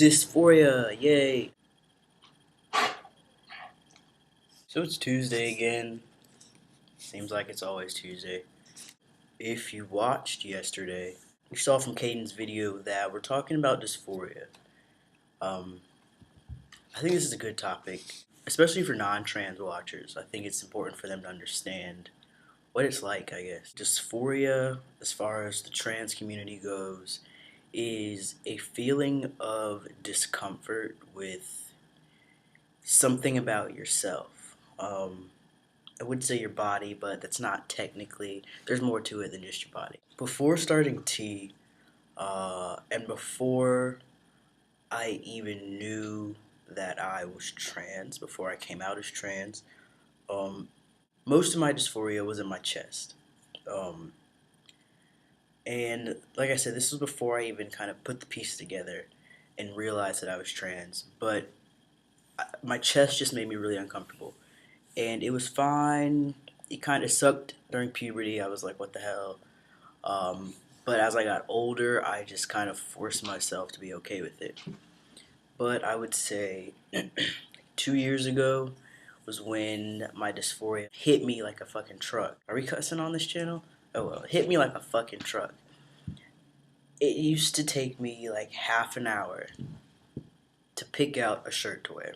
Dysphoria, yay! So it's Tuesday again. Seems like it's always Tuesday. If you watched yesterday, you saw from Caden's video that we're talking about dysphoria. Um, I think this is a good topic, especially for non-trans watchers. I think it's important for them to understand what it's like, I guess. Dysphoria, as far as the trans community goes, is a feeling of discomfort with something about yourself. I would say your body, but that's not technically. There's more to it than just your body. Before starting T, and before I even knew that I was trans, before I came out as trans, um, most of my dysphoria was in my chest. Um, and like I said, this was before I even kind of put the pieces together and realized that I was trans. But my chest just made me really uncomfortable. And it was fine. It kind of sucked during puberty. I was like, what the hell? Um, but as I got older, I just kind of forced myself to be okay with it. But I would say 2 years ago was when my dysphoria hit me like a fucking truck. Are we cussing on this channel? Oh well, it hit me like a fucking truck. It used to take me like half an hour to pick out a shirt to wear.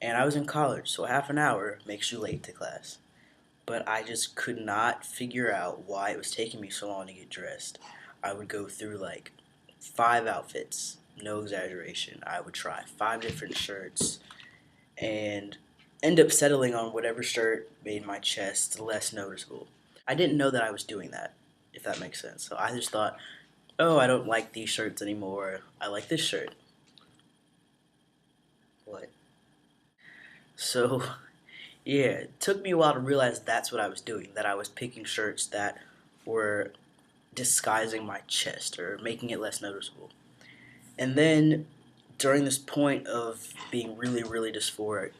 And I was in college, so half an hour makes you late to class. But I just could not figure out why it was taking me so long to get dressed. I would go through like 5 outfits, no exaggeration. I would try 5 different shirts and end up settling on whatever shirt made my chest less noticeable. I didn't know that I was doing that, if that makes sense. So I just thought, oh, I don't like these shirts anymore. I like this shirt. What? So yeah, it took me a while to realize that's what I was doing, that I was picking shirts that were disguising my chest or making it less noticeable. And then during this point of being really, really dysphoric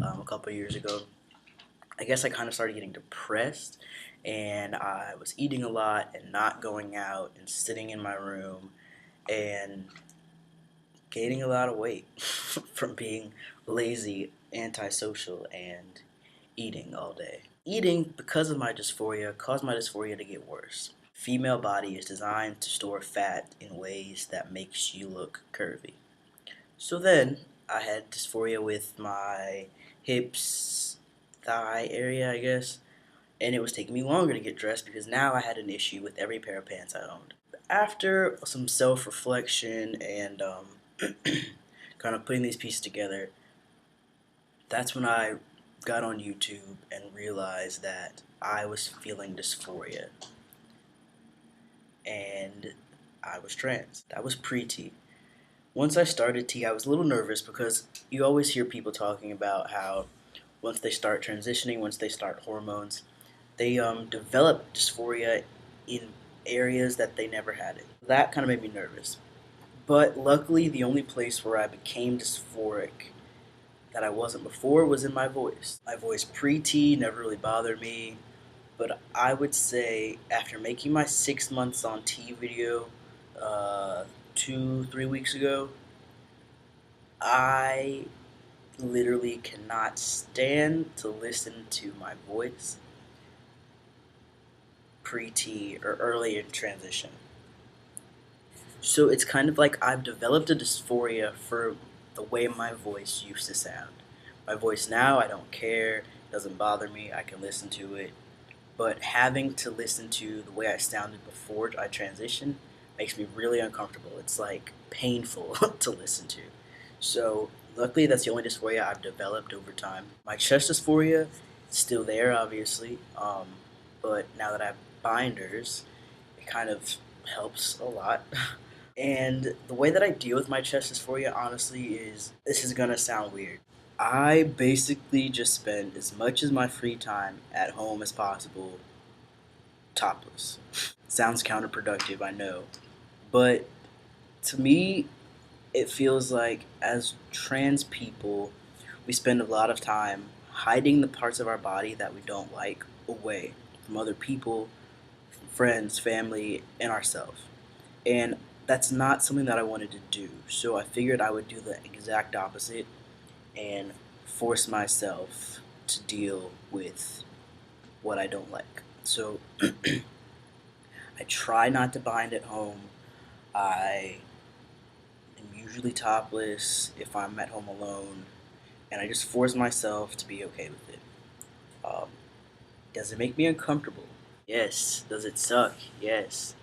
a couple of years ago, I guess I kind of started getting depressed and I was eating a lot and not going out and sitting in my room and gaining a lot of weight from being lazy, antisocial, and eating all day. Eating, because of my dysphoria, caused my dysphoria to get worse. Female body is designed to store fat in ways that makes you look curvy. So then I had dysphoria with my hips, thigh area, I guess, and it was taking me longer to get dressed because now I had an issue with every pair of pants I owned. After some self-reflection and kind of putting these pieces together, that's when I got on YouTube and realized that I was feeling dysphoria and I was trans. That was pre-T. Once I started T, I was a little nervous because you always hear people talking about how once they start transitioning, once they start hormones, they develop dysphoria in areas that they never had it. That kind of made me nervous. But luckily, the only place where I became dysphoric that I wasn't before was in my voice. My voice pre-T never really bothered me, but I would say after making my 6 months on T video 2, 3 weeks ago, I literally cannot stand to listen to my voice pre-T or early in transition. So it's kind of like I've developed a dysphoria for the way my voice used to sound. My voice now, I don't care, it doesn't bother me, I can listen to it. But having to listen to the way I sounded before I transitioned makes me really uncomfortable. It's like painful to listen to. So luckily that's the only dysphoria I've developed over time. My chest dysphoria is still there, obviously, but now that I have binders, it kind of helps a lot. And the way that I deal with my chest dysphoria, honestly, is this is gonna sound weird. I basically just spend as much of my free time at home as possible topless. Sounds counterproductive, I know. But to me, it feels like as trans people, we spend a lot of time hiding the parts of our body that we don't like away from other people, from friends, family, and ourselves. And that's not something that I wanted to do. So I figured I would do the exact opposite and force myself to deal with what I don't like. So I try not to bind at home. I am usually topless if I'm at home alone, and I just force myself to be okay with it. Um, does it make me uncomfortable? Yes. Does it suck? Yes.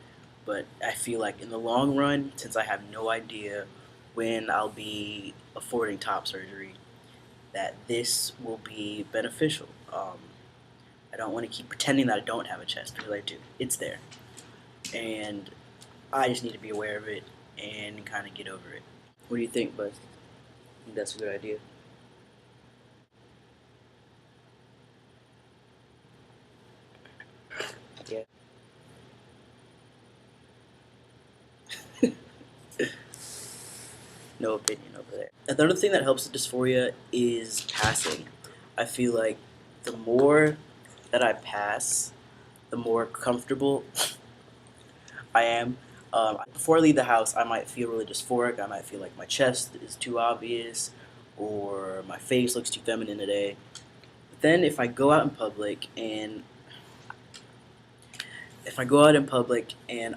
But I feel like in the long run, since I have no idea when I'll be affording top surgery, that this will be beneficial. I don't want to keep pretending that I don't have a chest because I do. It's there. And I just need to be aware of it and kind of get over it. What do you think, Buzz? Think that's a good idea? Yeah. No opinion over there. Another thing that helps with dysphoria is passing. I feel like the more that I pass, the more comfortable I am. Before I leave the house, I might feel really dysphoric. I might feel like my chest is too obvious or my face looks too feminine today. But then if I go out in public and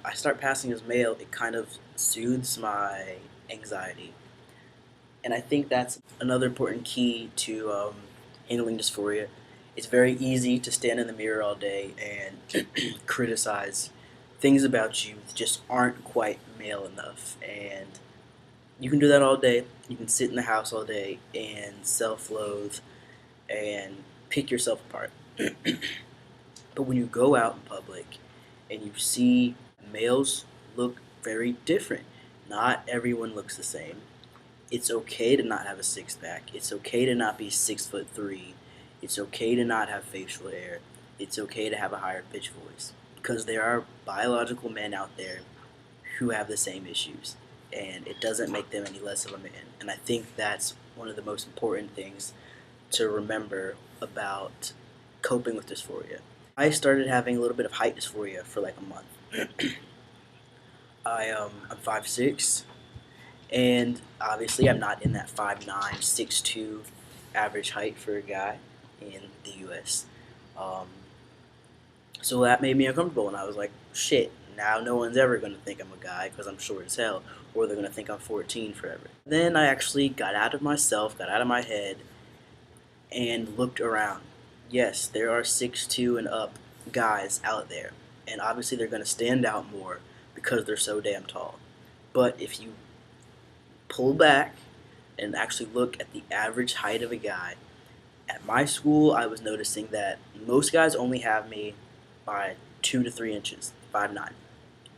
I start passing as male, it kind of soothes my anxiety. And I think that's another important key to handling dysphoria. It's very easy to stand in the mirror all day and criticize things about you that just aren't quite male enough. And you can do that all day. You can sit in the house all day and self-loathe and pick yourself apart. But when you go out in public and you see males look very different, not everyone looks the same. It's okay to not have a six pack. It's okay to not be 6'3". It's okay to not have facial hair. It's okay to have a higher pitch voice because there are biological men out there who have the same issues, and it doesn't make them any less of a man. And I think that's one of the most important things to remember about coping with dysphoria. I started having a little bit of height dysphoria for like a month. I'm 5'6", and obviously I'm not in that 5'9", 6'2" average height for a guy in the U.S. Um, so that made me uncomfortable, and I was like, shit, now no one's ever going to think I'm a guy because I'm short as hell, or they're going to think I'm 14 forever. Then I actually got out of myself, got out of my head, and looked around. Yes, there are 6'2" and up guys out there, and obviously they're going to stand out more because they're so damn tall. But if you pull back and actually look at the average height of a guy, at my school I was noticing that most guys only have me by 2 to 3 inches, 5'9".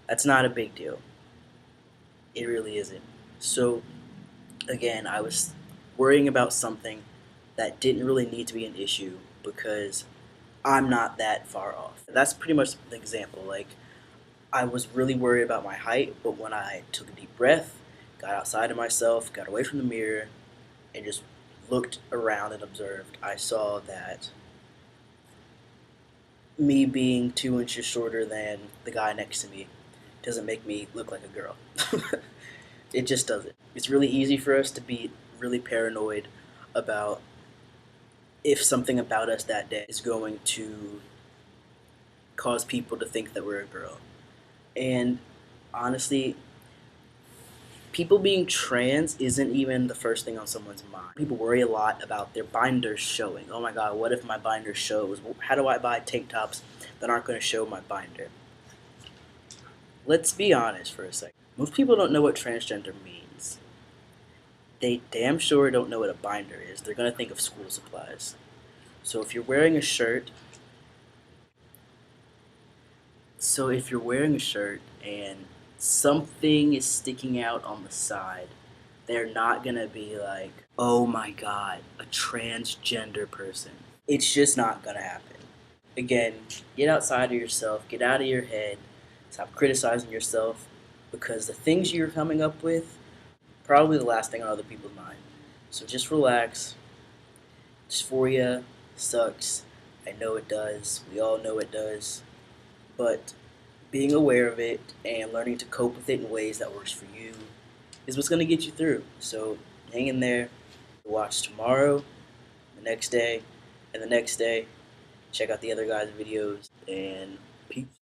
That's not a big deal. It really isn't. So again, I was worrying about something that didn't really need to be an issue because I'm not that far off. That's pretty much the example. Like, I was really worried about my height, but when I took a deep breath, got outside of myself, got away from the mirror, and just looked around and observed, I saw that me being 2 inches shorter than the guy next to me doesn't make me look like a girl. It just doesn't. It's really easy for us to be really paranoid about if something about us that day is going to cause people to think that we're a girl. And honestly, people being trans isn't even the first thing on someone's mind. People worry a lot about their binders showing. Oh my god, what if my binder shows? How do I buy tank tops that aren't going to show my binder? Let's be honest for a second. Most people don't know what transgender means. They damn sure don't know what a binder is. They're going to think of school supplies. So if you're wearing a shirt and something is sticking out on the side, they're not gonna be like, oh my god, a transgender person. It's just not gonna happen. Again, get outside of yourself, get out of your head, stop criticizing yourself, because the things you're coming up with, probably the last thing on other people's mind. So just relax. Dysphoria sucks. I know it does. We all know it does. But being aware of it and learning to cope with it in ways that works for you is what's going to get you through. So hang in there. Watch tomorrow, the next day, and the next day. Check out the other guys' videos, and peace.